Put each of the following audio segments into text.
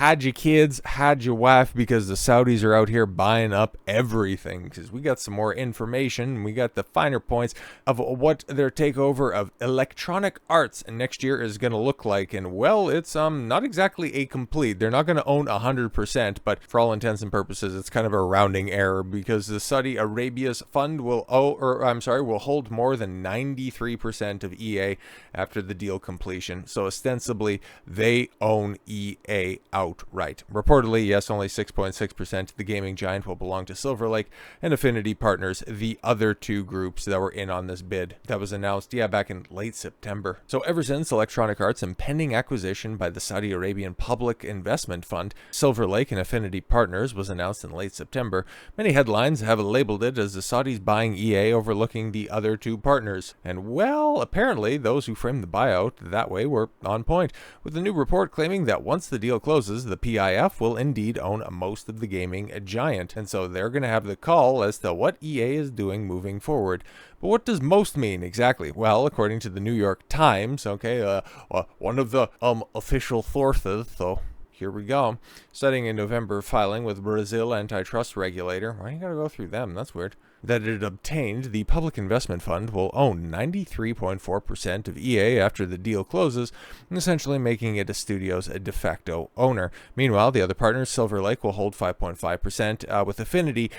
had your kids, had your wife, because the Saudis are out here buying up everything. Because we got some more information, we got the finer points of what their takeover of Electronic Arts next year is going to look like. And well, it's not exactly a complete. They're not going to own 100%, but for all intents and purposes, it's kind of a rounding error, because the Saudi Arabia's fund will hold more than 93% of EA after the deal completion. So ostensibly, they own EA outright. Reportedly, yes, only 6.6% of the gaming giant will belong to Silver Lake and Affinity Partners, the other two groups that were in on this bid. That was announced, back in late September. So ever since Electronic Arts' impending acquisition by the Saudi Arabian Public Investment Fund, Silver Lake and Affinity Partners was announced in late September, many headlines have labeled it as the Saudis buying EA overlooking the other two partners. And well, apparently those who framed the buyout that way were on point, with the new report claiming that once the deal closes, the PIF will indeed own most of the gaming giant, and so they're going to have the call as to what EA is doing moving forward. But what does most mean exactly? Well, according to the New York Times, one of the official sources, so here we go, citing a November filing with Brazil antitrust regulator. Why you gotta go through them? That's weird. That it obtained, the Public Investment Fund will own 93.4% of EA after the deal closes, essentially making it a studio's de facto owner. Meanwhile, the other partners, Silver Lake, will hold 5.5%, with Affinity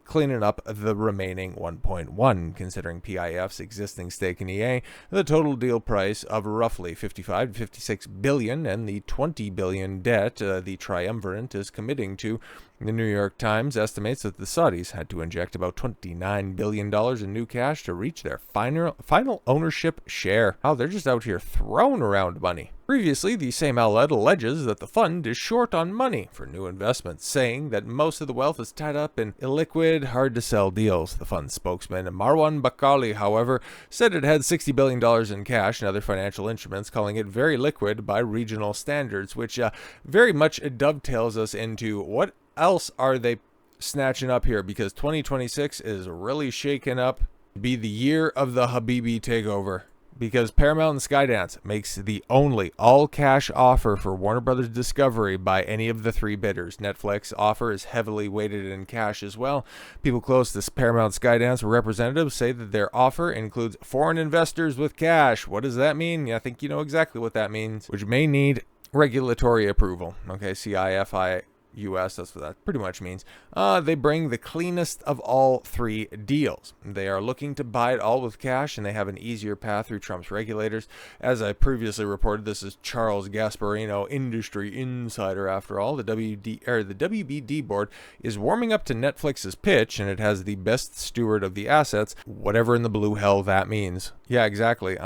cleaning up the remaining 1.1, considering PIF's existing stake in EA, the total deal price of roughly 55 to 56 billion, and the 20 billion debt the triumvirate is committing to. The New York Times estimates that the Saudis had to inject about $29 billion in new cash to reach their final ownership share. Oh, they're just out here throwing around money. Previously, the same outlet alleges that the fund is short on money for new investments, saying that most of the wealth is tied up in illiquid, hard-to-sell deals. The fund's spokesman, Marwan Bakali, however, said it had $60 billion in cash and other financial instruments, calling it very liquid by regional standards, which very much dovetails us into what else are they snatching up here, because 2026 is really shaking up to be the year of the habibi takeover, because Paramount Skydance makes the only all-cash offer for Warner Brothers Discovery by any of the three bidders. Netflix offer is heavily weighted in cash as well. People close to Paramount Skydance representatives say that their offer includes foreign investors with cash. What does that mean? I think you know exactly what that means, which may need regulatory approval. Okay, CIFI US, that's what that pretty much means. They bring the cleanest of all three deals. They are looking to buy it all with cash, and they have an easier path through Trump's regulators. As I previously reported, this is Charles Gasparino, industry insider after all. The WBD board is warming up to Netflix's pitch, and it has the best steward of the assets, whatever in the blue hell that means. Yeah, exactly.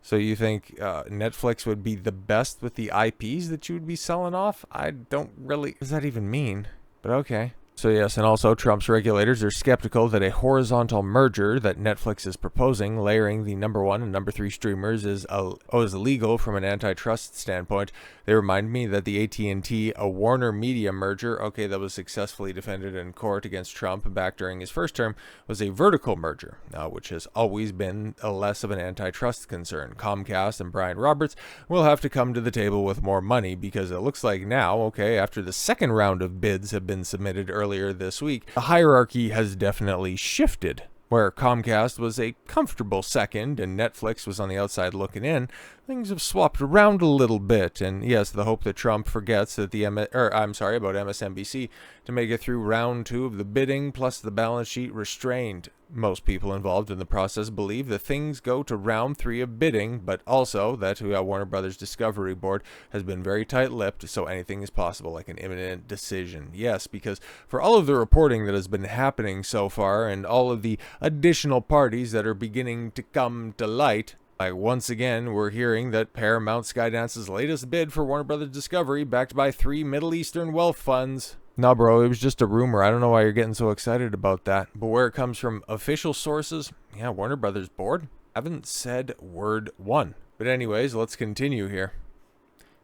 So you think Netflix would be the best with the IPs that you would be selling off? I don't really... What does that even mean? But okay. So yes, and also Trump's regulators are skeptical that a horizontal merger that Netflix is proposing, layering the number 1 and number 3 streamers, is illegal from an antitrust standpoint. They remind me that the AT&T Warner Media merger, okay, that was successfully defended in court against Trump back during his first term, was a vertical merger, which has always been less of an antitrust concern. Comcast and Brian Roberts will have to come to the table with more money, because it looks like now, okay, after the second round of bids have been submitted earlier this week, the hierarchy has definitely shifted. Where Comcast was a comfortable second and Netflix was on the outside looking in, things have swapped around a little bit. And yes, the hope that Trump forgets that about MSNBC to make it through round 2 of the bidding, plus the balance sheet restrained. Most people involved in the process believe that things go to round 3 of bidding, but also that Warner Brothers Discovery Board has been very tight-lipped, so anything is possible, like an imminent decision. Yes, because for all of the reporting that has been happening so far, and all of the additional parties that are beginning to come to light, once again, we're hearing that Paramount Skydance's latest bid for Warner Brothers Discovery, backed by 3 Middle Eastern wealth funds. No, bro, it was just a rumor. I don't know why you're getting so excited about that. But where it comes from official sources, yeah, Warner Brothers board haven't said word one. But anyways, let's continue here.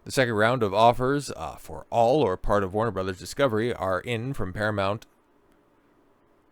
The second round of offers for all or part of Warner Brothers Discovery are in from Paramount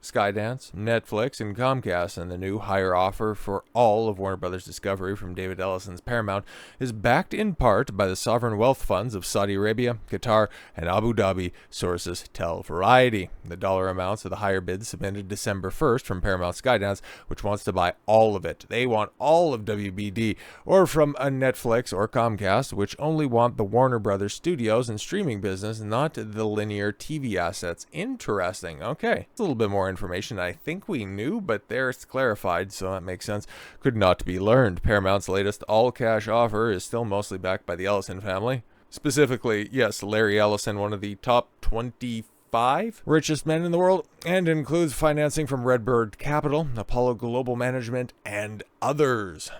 Skydance, Netflix, and Comcast, and the new higher offer for all of Warner Brothers Discovery from David Ellison's Paramount is backed in part by the sovereign wealth funds of Saudi Arabia, Qatar, and Abu Dhabi, sources tell Variety. The dollar amounts of the higher bid submitted December 1st from Paramount Skydance, which wants to buy all of it. They want all of WBD, or from a Netflix or Comcast, which only want the Warner Brothers studios and streaming business, not the linear TV assets. Interesting. Okay, it's a little bit more information I think we knew, but there it's clarified, so that makes sense. Could not be learned. Paramount's latest all-cash offer is still mostly backed by the Ellison family. Specifically, yes, Larry Ellison, one of the top 25 richest men in the world, and includes financing from Redbird Capital, Apollo Global Management, and others.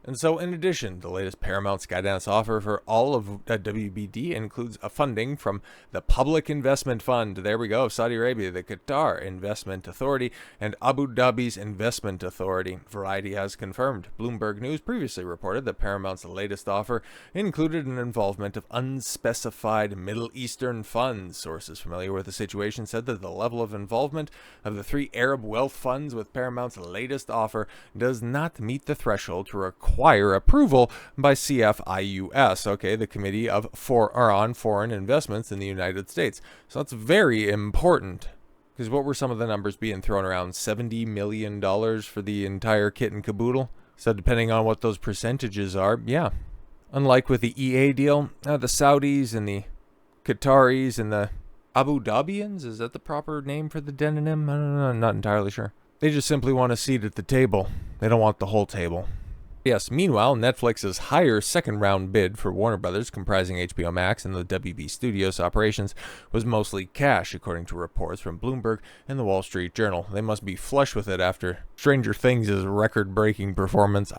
And so, in addition, the latest Paramount Skydance offer for all of WBD includes a funding from the Public Investment Fund, there we go, Saudi Arabia, the Qatar Investment Authority, and Abu Dhabi's Investment Authority. Variety has confirmed. Bloomberg News previously reported that Paramount's latest offer included an involvement of unspecified Middle Eastern funds. Sources familiar with the situation said that the level of involvement of the three Arab wealth funds with Paramount's latest offer does not meet the threshold to require approval by CFIUS, okay, the Committee on Foreign Investments in the United States. So that's very important, because what were some of the numbers being thrown around? $70 million for the entire kit and caboodle? So depending on what those percentages are, yeah. Unlike with the EA deal, the Saudis and the Qataris and the Abu Dhabians, is that the proper name for the denim? I don't know, I'm not entirely sure. They just simply want a seat at the table. They don't want the whole table. Yes, meanwhile, Netflix's higher second-round bid for Warner Brothers, comprising HBO Max and the WB Studios operations, was mostly cash, according to reports from Bloomberg and the Wall Street Journal. They must be flush with it after Stranger Things' record-breaking performance,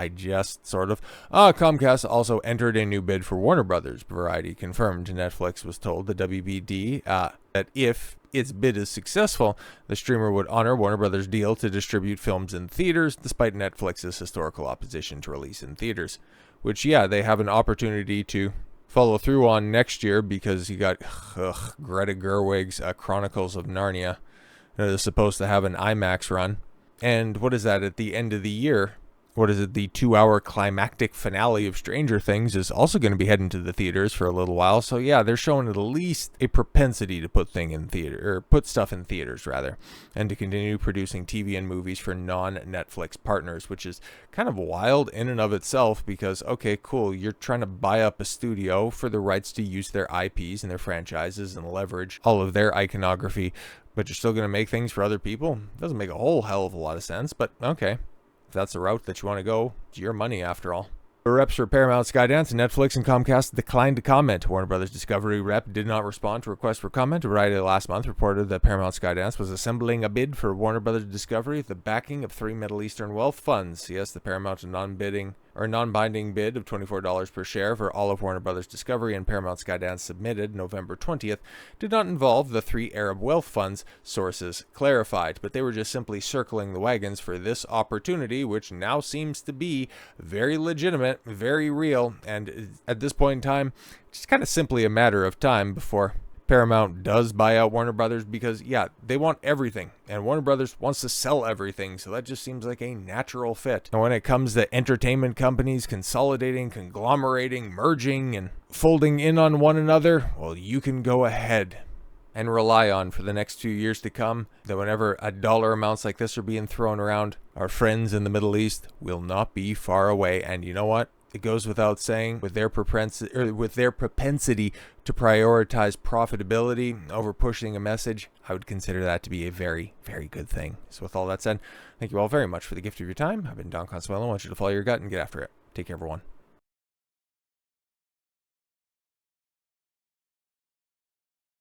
sort of. Comcast also entered a new bid for Warner Brothers, Variety confirmed. Netflix was told the WBD that if its bid is successful, the streamer would honor Warner Brothers' deal to distribute films in theaters, despite Netflix's historical opposition to release in theaters. Which, yeah, they have an opportunity to follow through on next year, because you got Greta Gerwig's Chronicles of Narnia. That is supposed to have an IMAX run. And what is that, at the end of the year? What is it, the 2-hour climactic finale of Stranger Things is also going to be heading to the theaters for a little while. So yeah, they're showing at least a propensity to put stuff in theaters rather, and to continue producing TV and movies for non-Netflix partners, which is kind of wild in and of itself, because okay, cool, you're trying to buy up a studio for the rights to use their IPs and their franchises and leverage all of their iconography, but you're still going to make things for other people. Doesn't make a whole hell of a lot of sense, but okay. If that's the route that you want to go, it's your money after all. The reps for Paramount Skydance, Netflix, and Comcast declined to comment. Warner Brothers Discovery rep did not respond to requests for comment. Variety last month reported that Paramount Skydance was assembling a bid for Warner Brothers Discovery with the backing of three Middle Eastern wealth funds. Yes, the Paramount non-binding bid of $24 per share for all of Warner Brothers Discovery and Paramount Skydance submitted November 20th did not involve the three Arab wealth funds, sources clarified, but they were just simply circling the wagons for this opportunity, which now seems to be very legitimate, very real, and at this point in time, it's kind of simply a matter of time before Paramount does buy out Warner Brothers, because yeah, they want everything, and Warner Brothers wants to sell everything, so that just seems like a natural fit. And when it comes to entertainment companies consolidating, conglomerating, merging, and folding in on one another, well, you can go ahead and rely on for the next 2 years to come that whenever dollar amounts like this are being thrown around, our friends in the Middle East will not be far away. And you know what? It goes without saying, with their propensity to prioritize profitability over pushing a message, I would consider that to be a very, very good thing. So with all that said, thank you all very much for the gift of your time. I've been Don Consuelo. I want you to follow your gut and get after it. Take care, everyone.